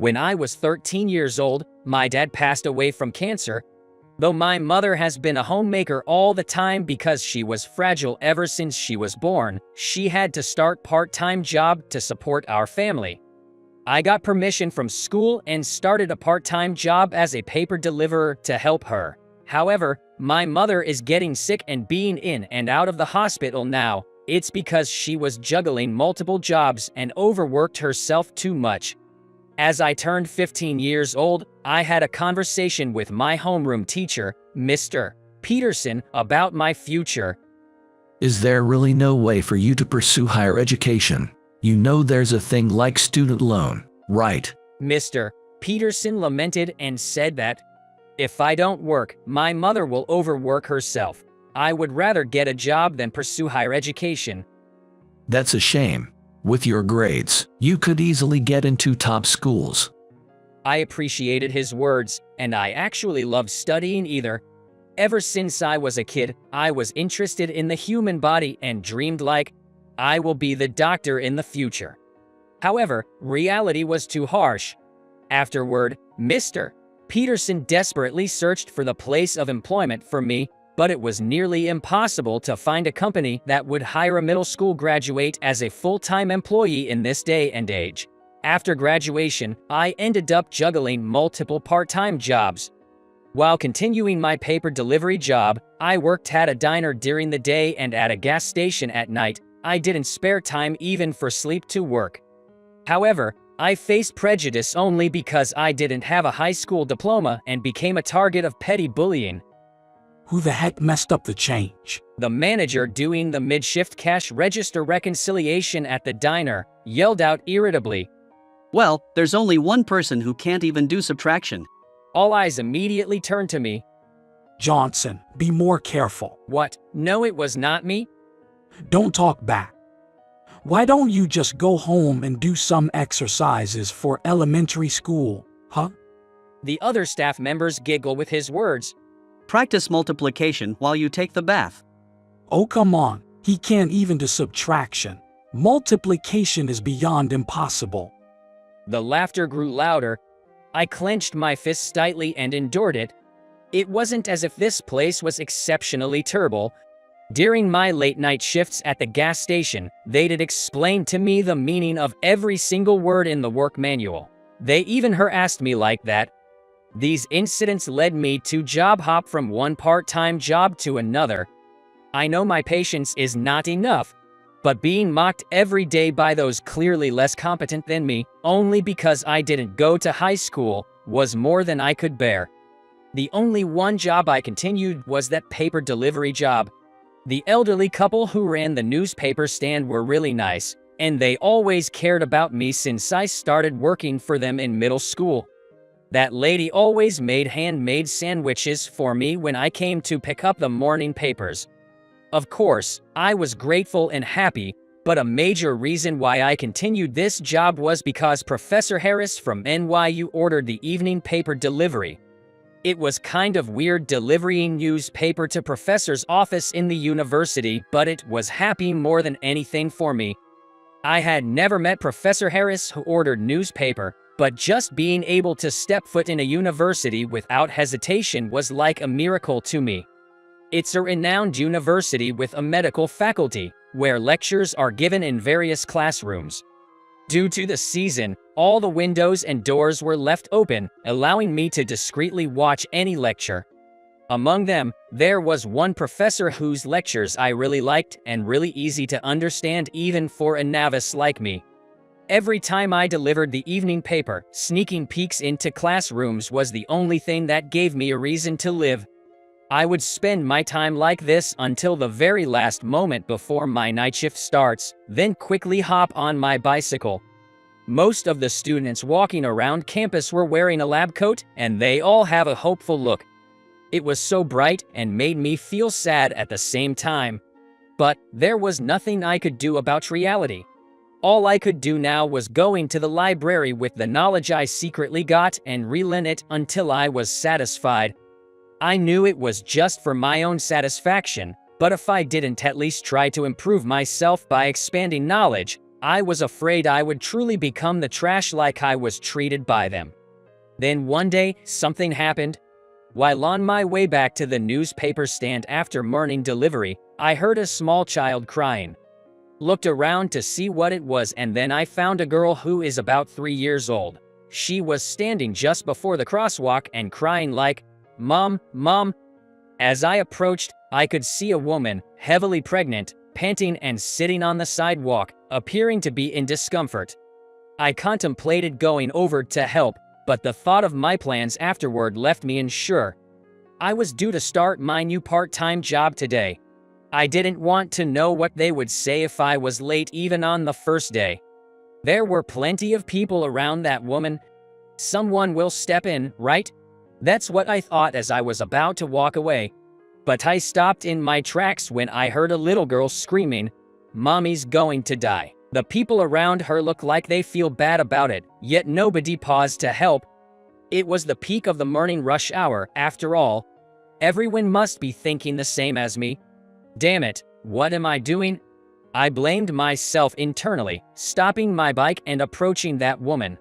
When I was 13 years old, my dad passed away from cancer. Though my mother has been a homemaker all the time because she was fragile ever since she was born, she had to start part-time job to support our family. I got permission from school and started a part-time job as a paper deliverer to help her. However, my mother is getting sick and being in and out of the hospital now. It's because she was juggling multiple jobs and overworked herself too much. As I turned 15 years old, I had a conversation with my homeroom teacher, Mr. Peterson, about my future. Is there really no way for you to pursue higher education? You know there's a thing like student loan, right? Mr. Peterson lamented and said that, if I don't work, my mother will overwork herself. I would rather get a job than pursue higher education. That's a shame. With your grades, you could easily get into top schools. I appreciated his words, and I actually loved studying either. Ever since I was a kid, I was interested in the human body and dreamed like, I will be the doctor in the future. However, reality was too harsh. Afterward, Mr. Peterson desperately searched for the place of employment for me, but it was nearly impossible to find a company that would hire a middle school graduate as a full-time employee in this day and age. After graduation, I ended up juggling multiple part-time jobs. While continuing my paper delivery job, I worked at a diner during the day and at a gas station at night. I didn't spare time even for sleep to work. However, I faced prejudice only because I didn't have a high school diploma and became a target of petty bullying. Who the heck messed up the change? The manager doing the mid-shift cash register reconciliation at the diner yelled out irritably. Well, there's only one person who can't even do subtraction. All eyes immediately turned to me. Johnson, be more careful. What? No, it was not me. Don't talk back. Why don't you just go home and do some exercises for elementary school, huh? The other staff members giggle with his words. Practice multiplication while you take the bath. Oh, come on. He can't even do subtraction. Multiplication is beyond impossible. The laughter grew louder. I clenched my fists tightly and endured it. It wasn't as if this place was exceptionally terrible. During my late-night shifts at the gas station, they did explain to me the meaning of every single word in the work manual. They even harassed me like that. These incidents led me to job hop from one part-time job to another. I know my patience is not enough, but being mocked every day by those clearly less competent than me, only because I didn't go to high school, was more than I could bear. The only one job I continued was that paper delivery job. The elderly couple who ran the newspaper stand were really nice, and they always cared about me since I started working for them in middle school. That lady always made handmade sandwiches for me when I came to pick up the morning papers. Of course, I was grateful and happy, but a major reason why I continued this job was because Professor Harris from NYU ordered the evening paper delivery. It was kind of weird delivering newspaper to professor's office in the university, but it was happy more than anything for me. I had never met Professor Harris who ordered newspaper, but just being able to step foot in a university without hesitation was like a miracle to me. It's a renowned university with a medical faculty, where lectures are given in various classrooms. Due to the season, all the windows and doors were left open, allowing me to discreetly watch any lecture. Among them, there was one professor whose lectures I really liked and really easy to understand even for a novice like me. Every time I delivered the evening paper, sneaking peeks into classrooms was the only thing that gave me a reason to live. I would spend my time like this until the very last moment before my night shift starts, then quickly hop on my bicycle. Most of the students walking around campus were wearing a lab coat, and they all have a hopeful look. It was so bright and made me feel sad at the same time. But there was nothing I could do about reality. All I could do now was going to the library with the knowledge I secretly got and relearn it until I was satisfied. I knew it was just for my own satisfaction, but if I didn't at least try to improve myself by expanding knowledge, I was afraid I would truly become the trash like I was treated by them. Then one day, something happened. While on my way back to the newspaper stand after morning delivery, I heard a small child crying. Looked around to see what it was, and then I found a girl who is about 3 years old. She was standing just before the crosswalk and crying like, "Mom, Mom." As I approached, I could see a woman, heavily pregnant, panting and sitting on the sidewalk, appearing to be in discomfort. I contemplated going over to help, but the thought of my plans afterward left me unsure. I was due to start my new part-time job today. I didn't want to know what they would say if I was late even on the first day. There were plenty of people around that woman. Someone will step in, right? That's what I thought as I was about to walk away. But I stopped in my tracks when I heard a little girl screaming, "Mommy's going to die." The people around her look like they feel bad about it, yet nobody paused to help. It was the peak of the morning rush hour, after all. Everyone must be thinking the same as me. Damn it, what am I doing? I blamed myself internally, stopping my bike and approaching that woman.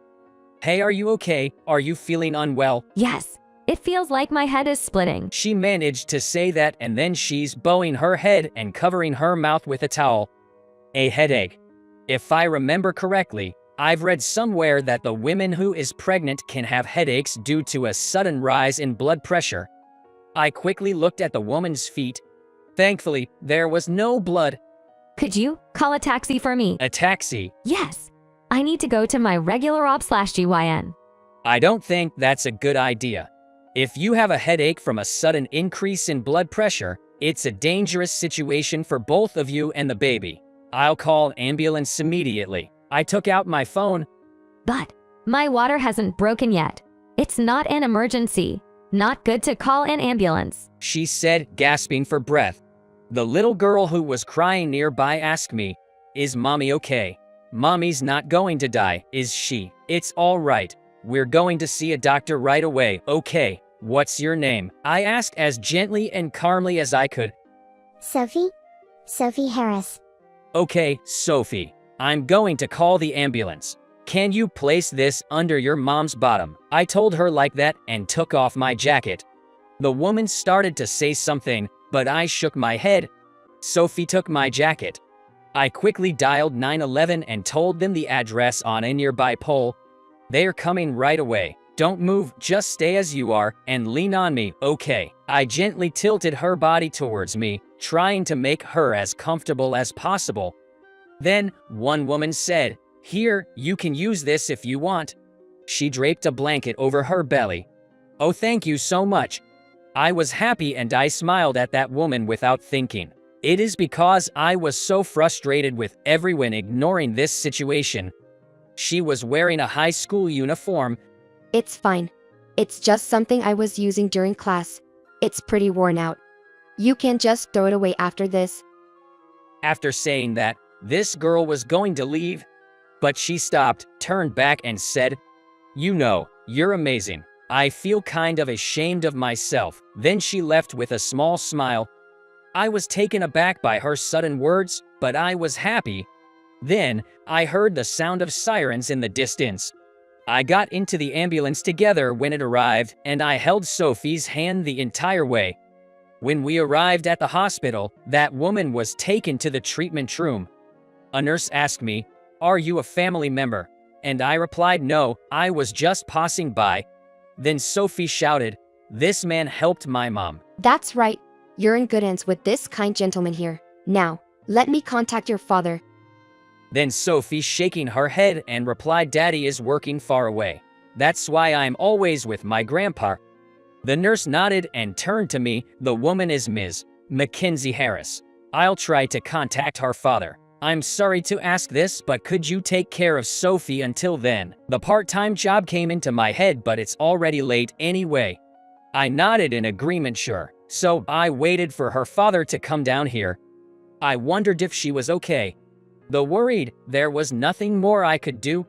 "Hey, are you okay? Are you feeling unwell?" Yes, it feels like my head is splitting. She managed to say that, and then she's bowing her head and covering her mouth with a towel. A headache. If I remember correctly, I've read somewhere that the woman who is pregnant can have headaches due to a sudden rise in blood pressure. I quickly looked at the woman's feet. Thankfully, there was no blood. Could you call a taxi for me? A taxi? Yes, I need to go to my regular op/GYN. I don't think that's a good idea. If you have a headache from a sudden increase in blood pressure, it's a dangerous situation for both of you and the baby. I'll call ambulance immediately. I took out my phone. But my water hasn't broken yet. It's not an emergency. Not good to call an ambulance, She said, gasping for breath. The little girl who was crying nearby asked me, "Is Mommy okay?" "Mommy's not going to die, is she?" "It's all right. We're going to see a doctor right away." "Okay, what's your name?" I asked as gently and calmly as I could. Sophie? Sophie Harris. "Okay, Sophie. I'm going to call the ambulance. Can you place this under your mom's bottom?" I told her like that and took off my jacket. The woman started to say something, but I shook my head. Sophie took my jacket. I quickly dialed 911 and told them the address on a nearby pole. "They're coming right away. Don't move, just stay as you are and lean on me, okay?" I gently tilted her body towards me, trying to make her as comfortable as possible. Then, one woman said, "Here, you can use this if you want." She draped a blanket over her belly. "Oh, thank you so much." I was happy and I smiled at that woman without thinking. It is because I was so frustrated with everyone ignoring this situation. She was wearing a high school uniform. It's fine. It's just something I was using during class. It's pretty worn out. You can just throw it away after this. After saying that, this girl was going to leave. But she stopped, turned back and said, "You know, you're amazing. I feel kind of ashamed of myself." Then she left with a small smile. I was taken aback by her sudden words, but I was happy. Then, I heard the sound of sirens in the distance. I got into the ambulance together when it arrived, and I held Sophie's hand the entire way. When we arrived at the hospital, that woman was taken to the treatment room. A nurse asked me, "Are you a family member?" And I replied, "No, I was just passing by." Then Sophie shouted, "This man helped my mom." That's right. You're in good hands with this kind gentleman here. Now, let me contact your father. Then Sophie shaking her head and replied, "Daddy is working far away. That's why I'm always with my grandpa." The nurse nodded and turned to me. "The woman is Ms. Mackenzie Harris. I'll try to contact her father. I'm sorry to ask this, but could you take care of Sophie until then? The part-time job came into my head, but it's already late anyway." I nodded in agreement, sure. So I waited for her father to come down here. I wondered if she was okay. Though worried, there was nothing more I could do.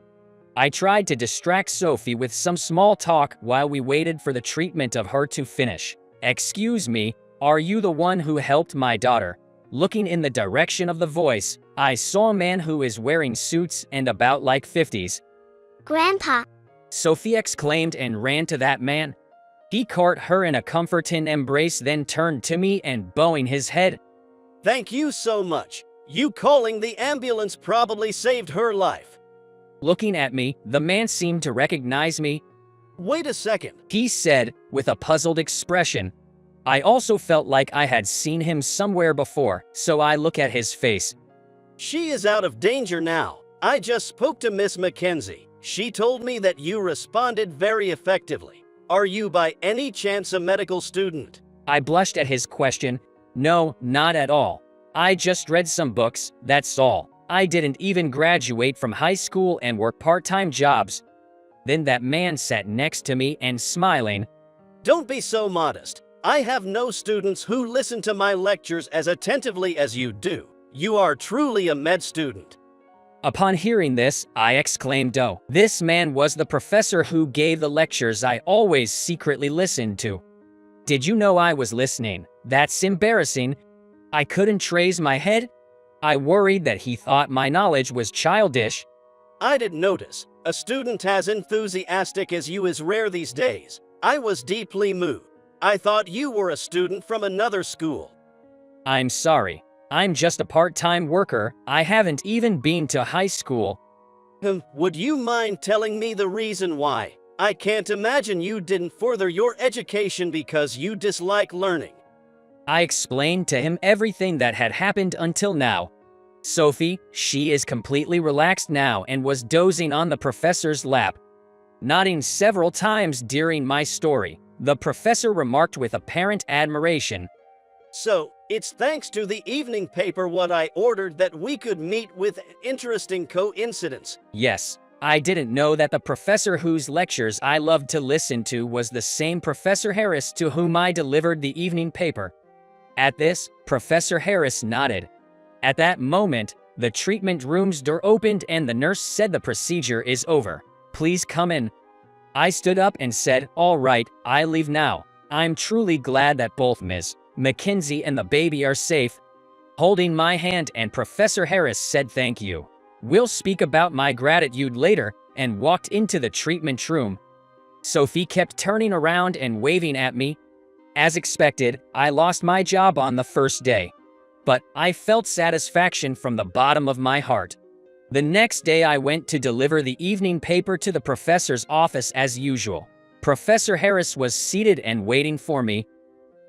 I tried to distract Sophie with some small talk while we waited for the treatment of her to finish. "Excuse me, are you the one who helped my daughter?" Looking in the direction of the voice, I saw a man who is wearing suits and about like 50s. Grandpa, Sophie exclaimed and ran to that man. He caught her in a comforting embrace, then turned to me and bowing his head. Thank you so much. You calling the ambulance probably saved her life. Looking at me, the man seemed to recognize me. Wait a second. He said, with a puzzled expression. I also felt like I had seen him somewhere before, so I look at his face. She is out of danger now. I just spoke to Miss Mackenzie. She told me that you responded very effectively. Are you by any chance a medical student? I blushed at his question. No, not at all. I just read some books, that's all. I didn't even graduate from high school and work part-time jobs. Then that man sat next to me and smiling. Don't be so modest. I have no students who listen to my lectures as attentively as you do. You are truly a med student. Upon hearing this, I exclaimed, oh, this man was the professor who gave the lectures I always secretly listened to. Did you know I was listening? That's embarrassing. I couldn't raise my head. I worried that he thought my knowledge was childish. I didn't notice. A student as enthusiastic as you is rare these days. I was deeply moved. I thought you were a student from another school. I'm sorry. I'm just a part-time worker. I haven't even been to high school. Would you mind telling me the reason why? I can't imagine you didn't further your education because you dislike learning. I explained to him everything that had happened until now. Sophie, she is completely relaxed now and was dozing on the professor's lap. Nodding several times during my story, the professor remarked with apparent admiration. So, it's thanks to the evening paper what I ordered that we could meet with an interesting coincidence. Yes, I didn't know that the professor whose lectures I loved to listen to was the same Professor Harris to whom I delivered the evening paper. At this, Professor Harris nodded. At that moment, the treatment room's door opened and the nurse said the procedure is over. Please come in. I stood up and said, all right, I leave now. I'm truly glad that both Ms. Mackenzie and the baby are safe. Holding my hand, and Professor Harris said thank you. We'll speak about my gratitude later, and walked into the treatment room. Sophie kept turning around and waving at me. As expected, I lost my job on the first day. But I felt satisfaction from the bottom of my heart. The next day I went to deliver the evening paper to the professor's office as usual. Professor Harris was seated and waiting for me.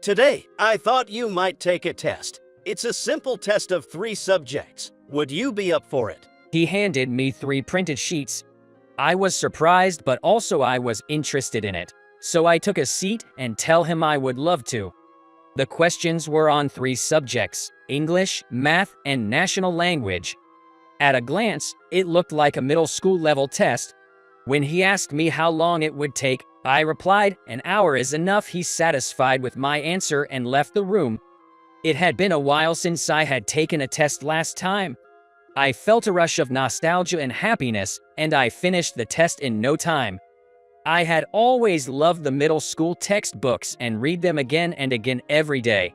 Today, I thought you might take a test. It's a simple test of 3 subjects. Would you be up for it? He handed me 3 printed sheets. I was surprised, but also I was interested in it. So I took a seat and tell him I would love to. The questions were on 3 subjects: English, math, and national language. At a glance, it looked like a middle school level test. When he asked me how long it would take, I replied, an hour is enough. He satisfied with my answer and left the room. It had been a while since I had taken a test last time. I felt a rush of nostalgia and happiness, and I finished the test in no time. I had always loved the middle school textbooks and read them again and again every day.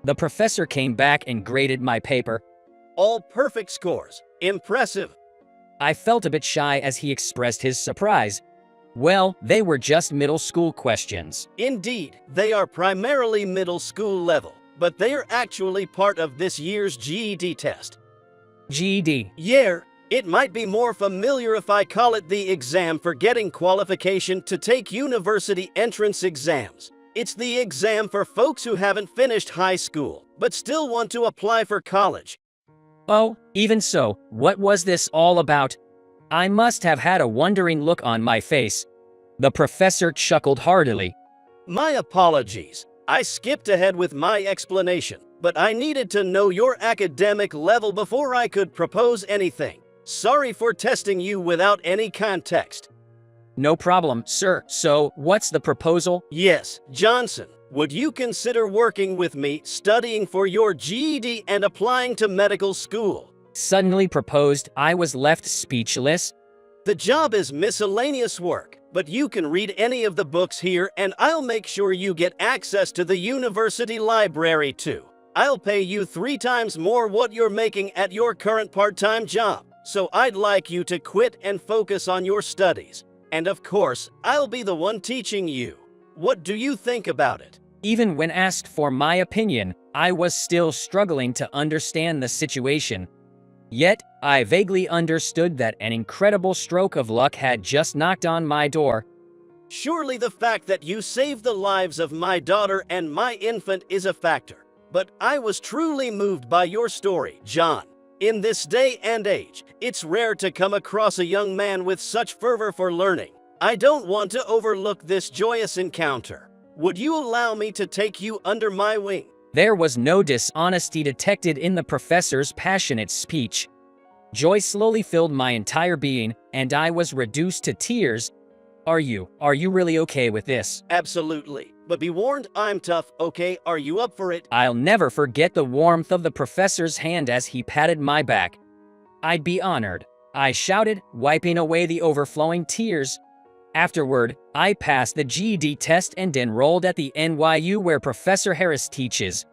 The professor came back and graded my paper. All perfect scores. Impressive. I felt a bit shy as he expressed his surprise. Well, they were just middle school questions. Indeed, they are primarily middle school level, but they are actually part of this year's GED test. GED. Yeah, it might be more familiar if I call it the exam for getting qualification to take university entrance exams. It's the exam for folks who haven't finished high school, but still want to apply for college. Oh, even so, what was this all about? I must have had a wondering look on my face. The professor chuckled heartily. My apologies. I skipped ahead with my explanation, but I needed to know your academic level before I could propose anything. Sorry for testing you without any context. No problem, sir. So, what's the proposal? Yes, Johnson, would you consider working with me, studying for your GED and applying to medical school? Suddenly proposed. I was left speechless. The job is miscellaneous work, but you can read any of the books here and I'll make sure you get access to the university library too. I'll pay you 3 times more what you're making at your current part-time job. So I'd like you to quit and focus on your studies. And of course, I'll be the one teaching you. What do you think about it? Even when asked for my opinion, I was still struggling to understand the situation. Yet, I vaguely understood that an incredible stroke of luck had just knocked on my door. Surely the fact that you saved the lives of my daughter and my infant is a factor. But I was truly moved by your story, John. In this day and age, it's rare to come across a young man with such fervor for learning. I don't want to overlook this joyous encounter. Would you allow me to take you under my wing? There was no dishonesty detected in the professor's passionate speech. Joy slowly filled my entire being, and I was reduced to tears. Are you really okay with this? Absolutely. But be warned, I'm tough, okay? Are you up for it? I'll never forget the warmth of the professor's hand as he patted my back. I'd be honored, I shouted, wiping away the overflowing tears. Afterward, I passed the GED test and enrolled at the NYU where Professor Harris teaches.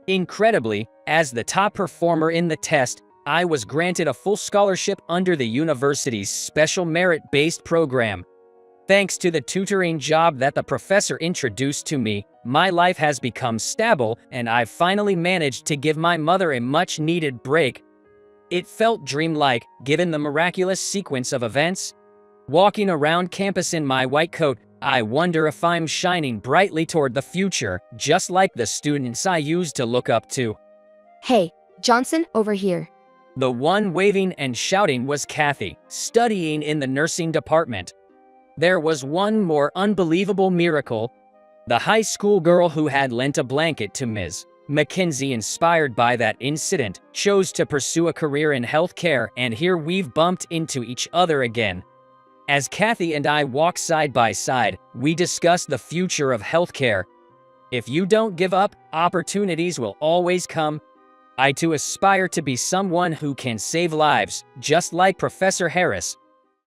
Incredibly, as the top performer in the test, I was granted a full scholarship under the university's special merit-based program. Thanks to the tutoring job that the professor introduced to me, my life has become stable and I've finally managed to give my mother a much-needed break. It felt dreamlike, given the miraculous sequence of events. Walking around campus in my white coat, I wonder if I'm shining brightly toward the future, just like the students I used to look up to. Hey, Johnson, over here. The one waving and shouting was Kathy, studying in the nursing department. There was one more unbelievable miracle. The high school girl who had lent a blanket to Ms. Mackenzie, inspired by that incident, chose to pursue a career in healthcare, and here we've bumped into each other again. As Kathy and I walk side by side, we discuss the future of healthcare. If you don't give up, opportunities will always come. I too aspire to be someone who can save lives, just like Professor Harris.